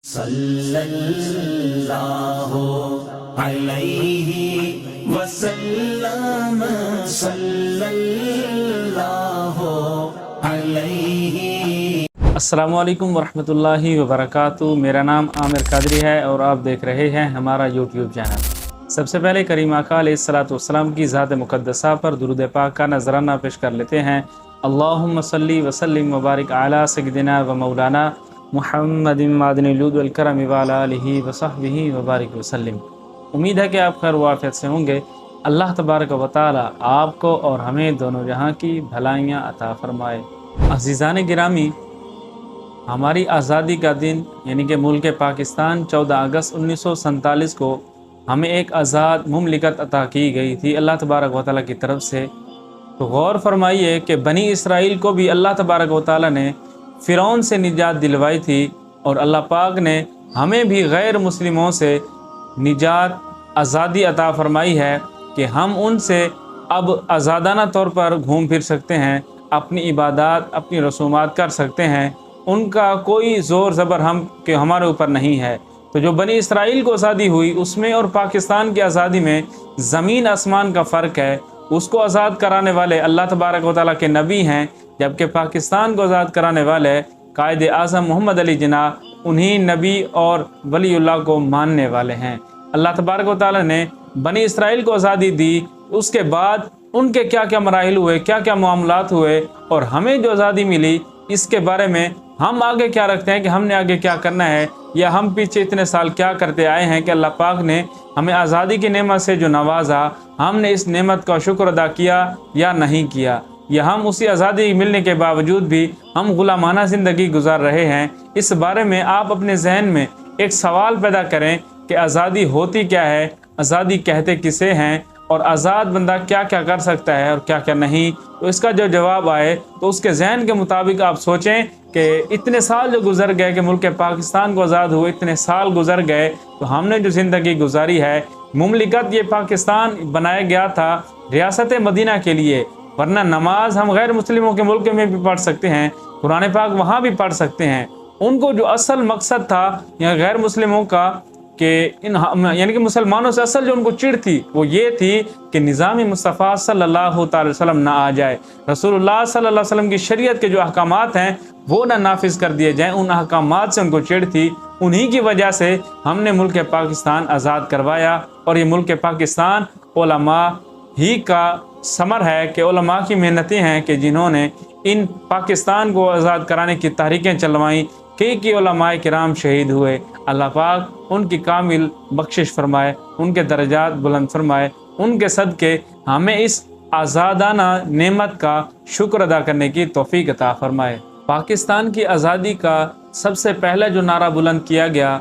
सल्लल्लाहु अलैहि वसल्लम सल्लल्लाहु अलैहि। अस्सलामुअलैकुम वरहमतुल्लाहि वबरकातुहू। मेरा नाम आमिर कादरी है और आप देख रहे हैं हमारा यूट्यूब चैनल। सबसे पहले करीम आका अलैहिस्सलातु वस्सलाम की ज़ात मुक़द्दसा पर दुरूद पाक का नजराना पेश कर लेते हैं। अल्लाहुम्मा सल्ली व सल्लिम व बारिक अला सय्यिदिना व मौलाना मुहम्मदिन मादनिल जुद वल करम व अला आलिहि व सहबिहि व बारिक व सल्लिम। उम्मीद है कि आप खैर वाफ़ियत से होंगे। अल्लाह तबारक व तआला आपको और हमें दोनों जहां की भलाइयाँ अता फरमाए। अज़ीज़ान गिरामी, हमारी आज़ादी का दिन यानी कि मुल्क पाकिस्तान 14 अगस्त 1947 को हमें एक आज़ाद मुमलिकत अता की गई थी अल्लाह तबारक व तआला की तरफ से। तो गौर फरमाइए कि बनी इसराइल को भी अल्लाह तबारक व तआला ने फ़िरौन से निजात दिलवाई थी और अल्लाह पाक ने हमें भी गैर मुस्लिमों से निजात आज़ादी अता फरमाई है कि हम उनसे अब आज़ादाना तौर पर घूम फिर सकते हैं, अपनी इबादत अपनी रसूमात कर सकते हैं। उनका कोई ज़ोर ज़बर हमारे ऊपर नहीं है। तो जो बनी इसराइल को आज़ादी हुई उसमें और पाकिस्तान की आज़ादी में ज़मीन आसमान का फ़र्क है। उसको आज़ाद कराने वाले अल्लाह तबारक व तआला के नबी हैं, जबकि पाकिस्तान को आज़ाद कराने वाले कायद आज़म मोहम्मद अली जिन्नाह उन्हीं नबी और वलीउल्लाह को मानने वाले हैं। अल्लाह तबारक व तआला ने बनी इसराइल को आज़ादी दी, उसके बाद उनके क्या क्या मराहिल हुए, क्या क्या मामलात हुए और हमें जो आज़ादी मिली इसके बारे में हम आगे क्या रखते हैं कि हमने आगे क्या करना है, या हम पीछे इतने साल क्या करते आए हैं कि अल्लाह पाक ने हमें आज़ादी की नेमत से जो नवाजा, हमने इस नेमत का शुक्र अदा किया या नहीं किया, या हम उसी आज़ादी मिलने के बावजूद भी हम गुलामाना ज़िंदगी गुजार रहे हैं। इस बारे में आप अपने जहन में एक सवाल पैदा करें कि आज़ादी होती क्या है, आज़ादी कहते किसे हैं और आज़ाद बंदा क्या क्या कर सकता है और क्या क्या नहीं। तो इसका जो जवाब आए तो उसके जहन के मुताबिक आप सोचें कि इतने साल जो गुज़र गए कि मुल्क पाकिस्तान को आज़ाद हुए, इतने साल गुज़र गए तो हमने जो ज़िंदगी गुजारी है, मुमलिकत ये पाकिस्तान बनाया गया था रियासत मदीना के लिए, वरना नमाज हम गैर मुस्लिमों के मुल्क में भी पढ़ सकते हैं, कुरान पाक वहाँ भी पढ़ सकते हैं। उनको जो असल मकसद था या गैर मुस्लिमों का कि यानी कि मुसलमानों से असल जो उनको चिढ़ थी वो ये थी कि निज़ाम मुस्तफ़ा सल्लल्लाहु अलैहि वसल्लम ना आ जाए, रसूलुल्लाह सल्लल्लाहु अलैहि वसल्लम की शरीयत के जो अहकामात हैं वो ना नाफिज कर दिए जाएं। उन अहकामात से उनको चिढ़ थी। उन्हीं की वजह से हमने मुल्क पाकिस्तान आज़ाद करवाया और ये मुल्क पाकिस्तान उलमा ही का समर है कि उलमा की मेहनतें हैं कि जिन्होंने इन पाकिस्तान को आज़ाद कराने की तहरीकें चलवाईं। कई उलमाए किराम शहीद हुए। अल्लाह पाक उनकी कामिल बख्शिश फरमाए, उनके दर्जात बुलंद फरमाए, उनके सदके हमें इस आज़ादाना नेमत का शुक्र अदा करने की तौफीक अता फरमाए। पाकिस्तान की आज़ादी का सबसे पहला जो नारा बुलंद किया गया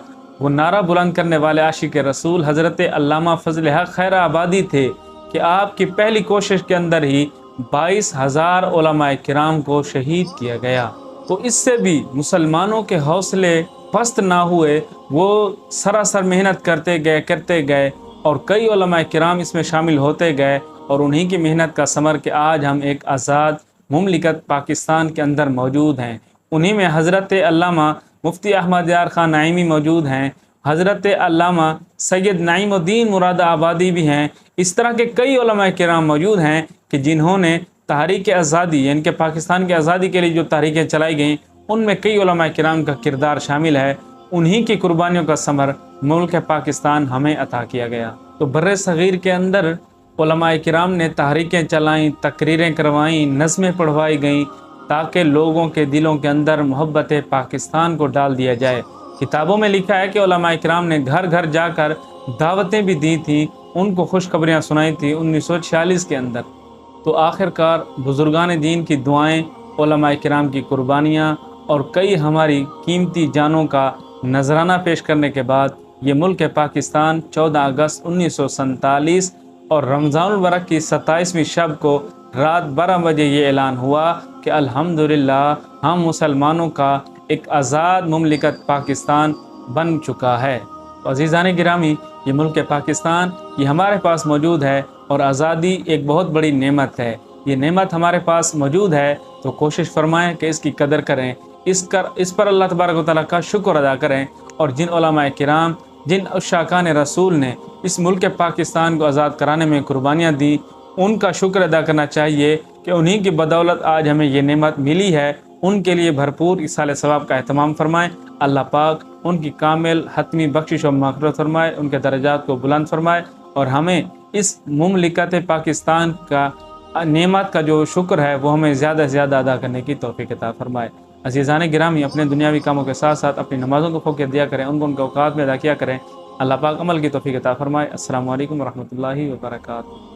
वो नारा बुलंद करने वाले आशिक रसूल हज़रत अल्लामा फ़ज़ल हक़ खैरा आबादी थे कि आपकी पहली कोशिश के अंदर ही 22,000 उलमाए किराम को शहीद किया गया। तो इससे भी मुसलमानों के हौसले पस्त ना हुए, वो सरासर मेहनत करते गए और कई उलमाए किराम इसमें शामिल होते गए और उन्हीं की मेहनत का समर कि आज हम एक आज़ाद मुमलिकत पाकिस्तान के अंदर मौजूद हैं। उन्हीं में हज़रत अल्लामा मुफ्ती अहमद यार ख़ान नईमी मौजूद हैं, हज़रत अल्लामा सैयद नईमुद्दीन मुराद आबादी भी हैं। इस तरह के कई उलमाए किराम मौजूद हैं कि जिन्होंने तहरीक आज़ादी यानी कि पाकिस्तान की आज़ादी के लिए जो तहरीकें चलाई गईं उनमें कई उलमाए किराम का किरदार शामिल है। उन्हीं की कुर्बानियों का समर मुल्क पाकिस्तान हमें अता किया गया। तो बर्रे सग़ीर के अंदर उलमाए किराम ने तहरीकें चलाईं, तकरीरें करवाईं, नज़में पढ़वाई गईं ताकि लोगों के दिलों के अंदर मोहब्बत पाकिस्तान को डाल दिया जाए। किताबों में लिखा है कि उलमाए किराम ने घर घर जाकर दावतें भी दी थी, उनको खुशखबरियाँ सुनाई थी 1946 के अंदर। तो आखिरकार बुज़ुर्गान दीन की दुआएं, उलमाए किराम की कुर्बानियाँ और कई हमारी कीमती जानों का नजराना पेश करने के बाद ये मुल्क पाकिस्तान 14 अगस्त 1947 और रमज़ानुल मुबारक की 27वीं शब को रात 12 बजे ये ऐलान हुआ कि अल्हम्दुलिल्लाह हम मुसलमानों का एक आज़ाद मुमलिकत पाकिस्तान बन चुका है। तो अज़ीज़ान गिरामी, ये मुल्क पाकिस्तान ये हमारे पास मौजूद है और आज़ादी एक बहुत बड़ी नेमत है। ये नेमत हमारे पास मौजूद है तो कोशिश फरमाएं कि इसकी कदर करें, इस पर अल्लाह तबारक व तआला का शुक्र अदा करें اور جن علماء کرام، جن عشاقان رسول نے اس ملک پاکستان کو آزاد کرانے میں قربانیاں دی، ان کا شکر ادا کرنا چاہیے کہ انہی کی بدولت آج ہمیں یہ نعمت ملی ہے۔ ان کے لیے بھرپور اصال ثواب کا اہتمام فرمائیں۔ اللہ پاک ان کی کامل حتمی بخشش و مغفرت فرمائے، ان کے درجات کو بلند فرمائے، اور ہمیں اس مملکت پاکستان کا نعمت کا جو شکر ہے وہ ہمیں زیادہ سے زیادہ ادا کرنے کی توفیق عطا فرمائے۔ عزیزان گرامی، اپنے دنیاوی کاموں کے ساتھ ساتھ اپنی نمازوں کو فوقیت دیا کریں، ان کو ان کے اوقات میں ادا کیا کریں۔ اللہ پاک عمل کی توفیق عطا فرمائے۔ السلام علیکم ورحمۃ اللہ وبرکاتہ۔